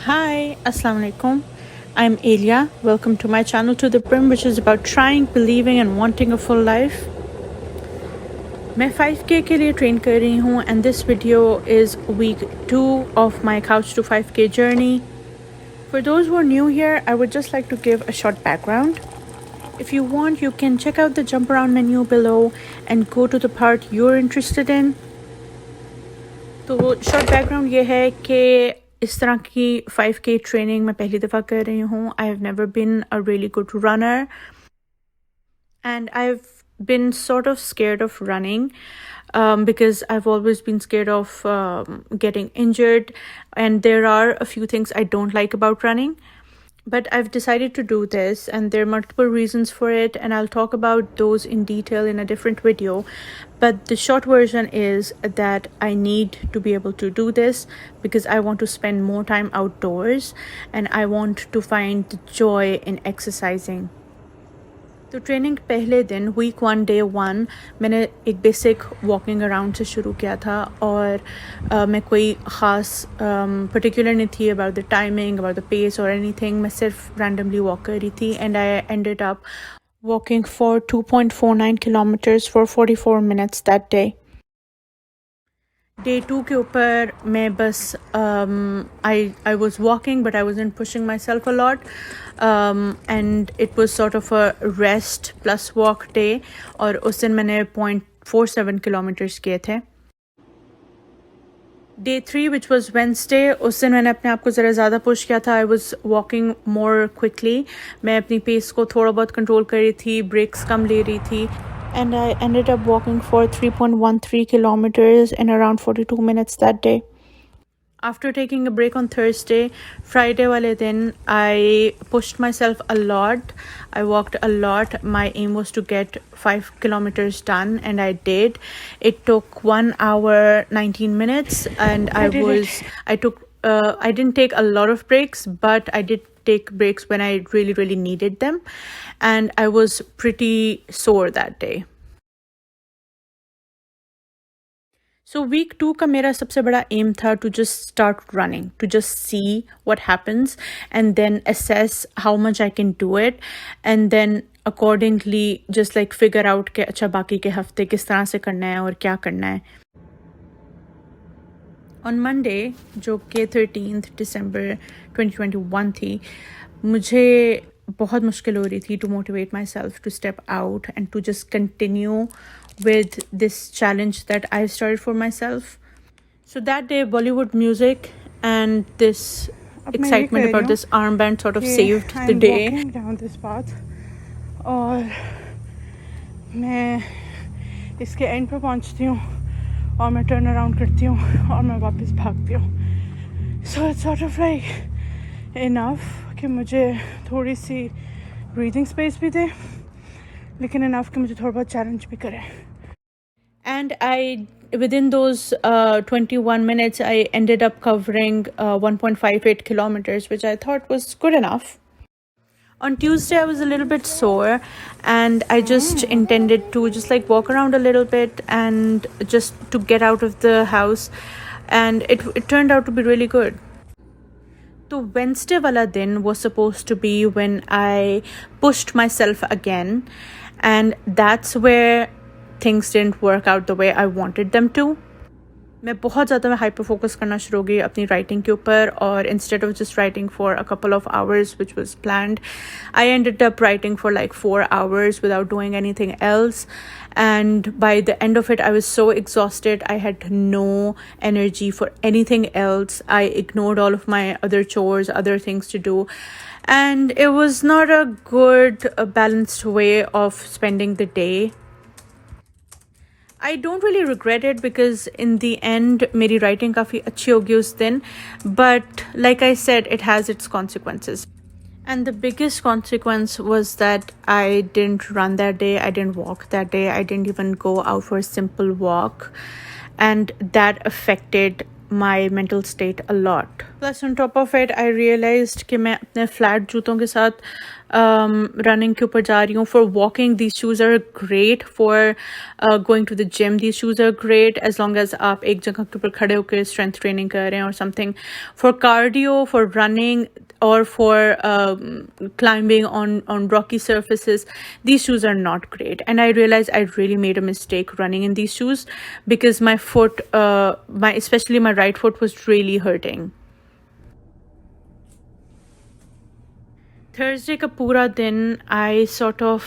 Hi, Assalamu alaikum. I'm Elia. Welcome to my channel To The Brim, which is about trying, believing and wanting a full life. मैं 5K के लिए train कर रही हूँ and this video is week 2 of my Couch to 5K journey. For those who are new here, I would just like to give a short background. If you want, you can check out the jump around menu below and go to the part you're interested in. तो short background ये है कि इस तरह की 5K training मैं पहली दफ़ा कर रही हूँ. I have never been a really good runner and I've been sort of scared of running because I've always been scared of getting injured, and there are a few things I don't like about running. But I've decided to do this and there are multiple reasons for it, and I'll talk about those in detail in a different video. But the short version is that I need to be able to do this because I want to spend more time outdoors and I want to find joy in exercising. तो training पहले दिन week 1 day 1 मैंने एक basic walking around से शुरू किया था और मैं कोई ख़ास पर्टिकुलर नहीं थी about the timing, about the pace और एनीथिंग. मैं सिर्फ रैंडमली वॉक कर रही थी and I ended up walking for 2.49 kilometers for 44 minutes that day. Day 2 के ऊपर मैं बस I was walking but I wasn't pushing myself a lot and it was sort of a rest plus walk day और उस दिन मैंने 0.47 kilometers किए थे. Day 3 which was Wednesday, उस दिन मैंने अपने आप को ज़रा ज़्यादा पुश किया था. I was walking more quickly. मैं अपनी पेस को थोड़ा बहुत कंट्रोल कर रही थी, ब्रेक्स कम ले रही थी. And I ended up walking for 3.13 kilometers in around 42 minutes that day. After taking a break on Thursday, Friday wale din, I pushed myself a lot. I walked a lot. My aim was to get 5 kilometers done and I did. It took 1 hour 19 minutes and I didn't take a lot of breaks, but I did take breaks when I really needed them, and I was pretty sore that day. So week 2 का मेरा सबसे बड़ा aim था to just start running, to just see what happens and then assess how much I can do it, and then accordingly just like figure out कि अच्छा बाकी के हफ्ते किस तरह से करना है और क्या करना है. On Monday, जो कि 13th December 2021 थी, मुझे बहुत मुश्किल हो रही थी to motivate myself to step out and to just continue with this challenge that I've started for myself. So that day, Bollywood music and this excitement about this armband sort of saved the day. I'm walking down this path और मैं इसके and पर पहुंचती हूँ और मैं turn around करती हूँ और मैं वापस भागती हूँ. So it's sort of like enough कि मुझे थोड़ी सी ब्रीदिंग स्पेस भी दे, लेकिन इनफ कि मुझे थोड़ा बहुत चैलेंज भी करे. And within those 21 minutes, I ended up covering 1.58 kilometers, which I thought was good enough. On Tuesday, I was a little bit sore and I just intended to just like walk around a little bit and just to get out of the house, and it turned out to be really good. So Wednesday wala din was supposed to be when I pushed myself again, and that's where things didn't work out the way I wanted them to. मैं बहुत ज़्यादा hyper focus करना शुरू हो गई अपनी writing के ऊपर, और instead of just writing for a couple of hours which was planned, I ended up writing for like 4 hours without doing anything else, and by the end of it I was so exhausted. I had no energy for anything else. I ignored all of my other chores, other things to do, and it was not a good balanced way of spending the day. I don't really regret it because in the end मेरी writing काफ़ी अच्छी होगी उस दिन, but like I said, it has its consequences. And the biggest consequence was that I didn't run that day, I didn't walk that day, I didn't even go out for a simple walk, and that affected my mental state a lot. Plus on top of it, I realized कि मैं अपने flat जूतों के साथ running के ऊपर जा रही हूँ. For walking, these shoes are great. For going to the gym, these shoes are great as long as आप एक जगह के ऊपर खड़े होकर strength training कर रहे हैं or something. For cardio, for running, or for climbing on rocky surfaces, these shoes are not great. And I realized I really made a mistake running in these shoes because my foot, especially my right foot, was really hurting. Thursday ka pura din, I sort of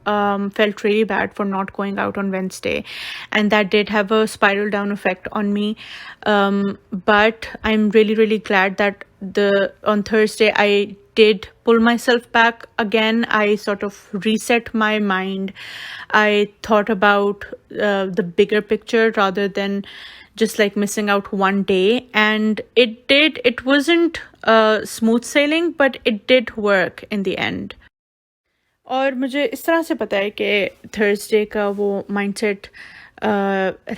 felt really bad for not going out on Wednesday, and that did have a spiral down effect on me. But I'm really glad that on Thursday I did pull myself back again. I sort of reset my mind. I thought about the bigger picture rather than just like missing out one day, and it wasn't smooth sailing, but it did work in the end. और मुझे इस तरह से पता है कि Thursday का वो माइंडसेट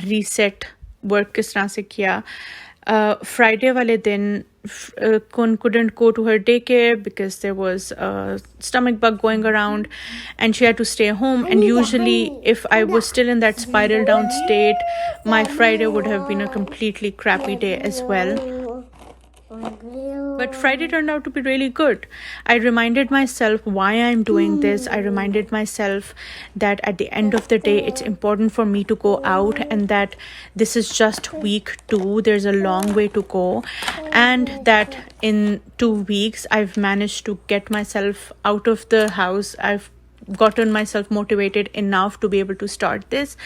रीसेट वर्क किस तरह से किया. Friday वाले दिन Kun couldn't go to her daycare because there was a stomach bug going around and she had to stay home. And usually if I was still in that spiral down state, my Friday would have been a completely crappy day as well. But Friday turned out to be really good. I reminded myself why I'm doing this. I reminded myself that at the end of the day, it's important for me to go out and that this is just week 2. There's a long way to go. And that in 2 weeks, I've managed to get myself out of the house. I've gotten myself motivated enough to be able to start this,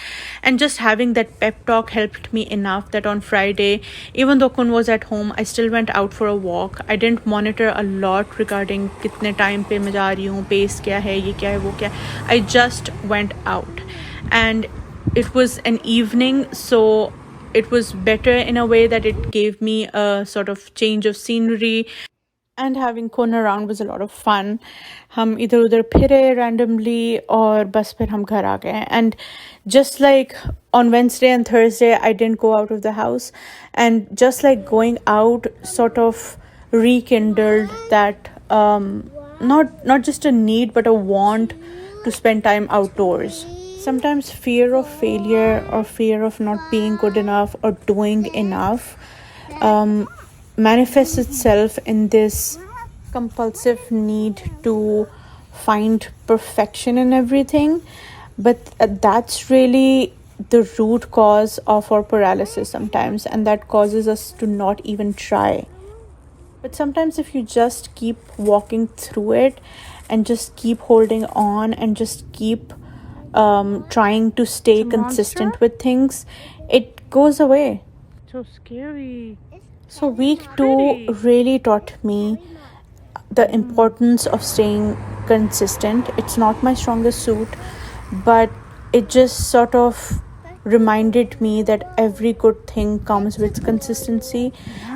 and just having that pep talk helped me enough that on Friday, even though Kun was at home, I still went out for a walk. I didn't monitor a lot regarding kitne time pe main ja rahi hu, pace kya hai, ye kya hai, wo kya hai. I just went out, and it was an evening, so it was better in a way that it gave me a sort of change of scenery. And having Kun around was a lot of fun. हम इधर उधर फिरे randomly और बस फिर हम घर आ गए. And just like on Wednesday and Thursday, I didn't go out of the house. And just like going out sort of rekindled that not just a need but a want to spend time outdoors. Sometimes fear of failure or fear of not being good enough or doing enough manifests itself in this compulsive need to find perfection in everything, but that's really the root cause of our paralysis sometimes, and that causes us to not even try. But sometimes if you just keep walking through it and just keep holding on and just keep trying to stay consistent with things, it goes away. So scary. So week 2 really taught me the importance of staying consistent. It's not my strongest suit, but it just sort of reminded me that every good thing comes with consistency,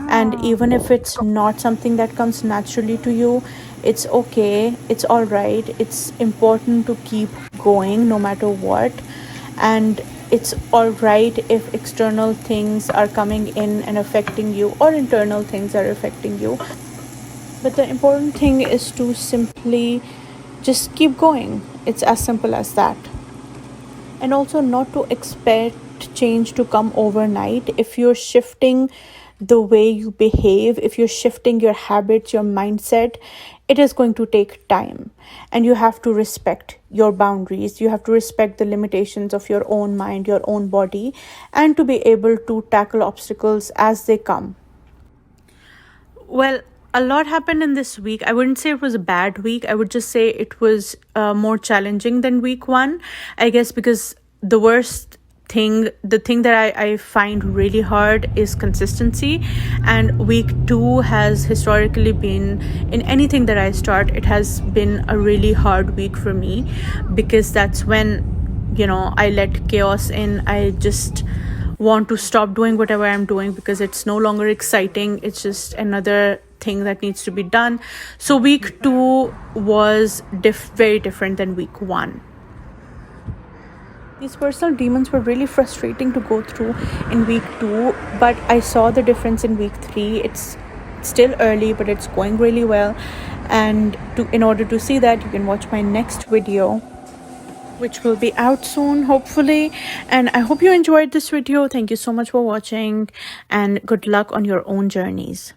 and even if it's not something that comes naturally to you, it's okay, it's all right. It's important to keep going no matter what, and it's all right if external things are coming in and affecting you or internal things are affecting you. But the important thing is to simply just keep going. It's as simple as that. And also not to expect change to come overnight. If you're shifting the way you behave, if you're shifting your habits, your mindset, it is going to take time. And you have to respect your boundaries. You have to respect the limitations of your own mind, your own body, and to be able to tackle obstacles as they come. Well, a lot happened in this week. I wouldn't say it was a bad week. I would just say it was more challenging than week 1. I guess because the thing that I find really hard is consistency. And week 2 has historically been, in anything that I start, it has been a really hard week for me, because that's when, I let chaos in. I just want to stop doing whatever I'm doing because it's no longer exciting. It's just another thing that needs to be done. So week 2 was very different than week 1. These personal demons were really frustrating to go through in week 2, but I saw the difference in week 3. It's still early, but it's going really well. And in order to see that, you can watch my next video, which will be out soon, hopefully. And I hope you enjoyed this video. Thank you so much for watching, and good luck on your own journeys.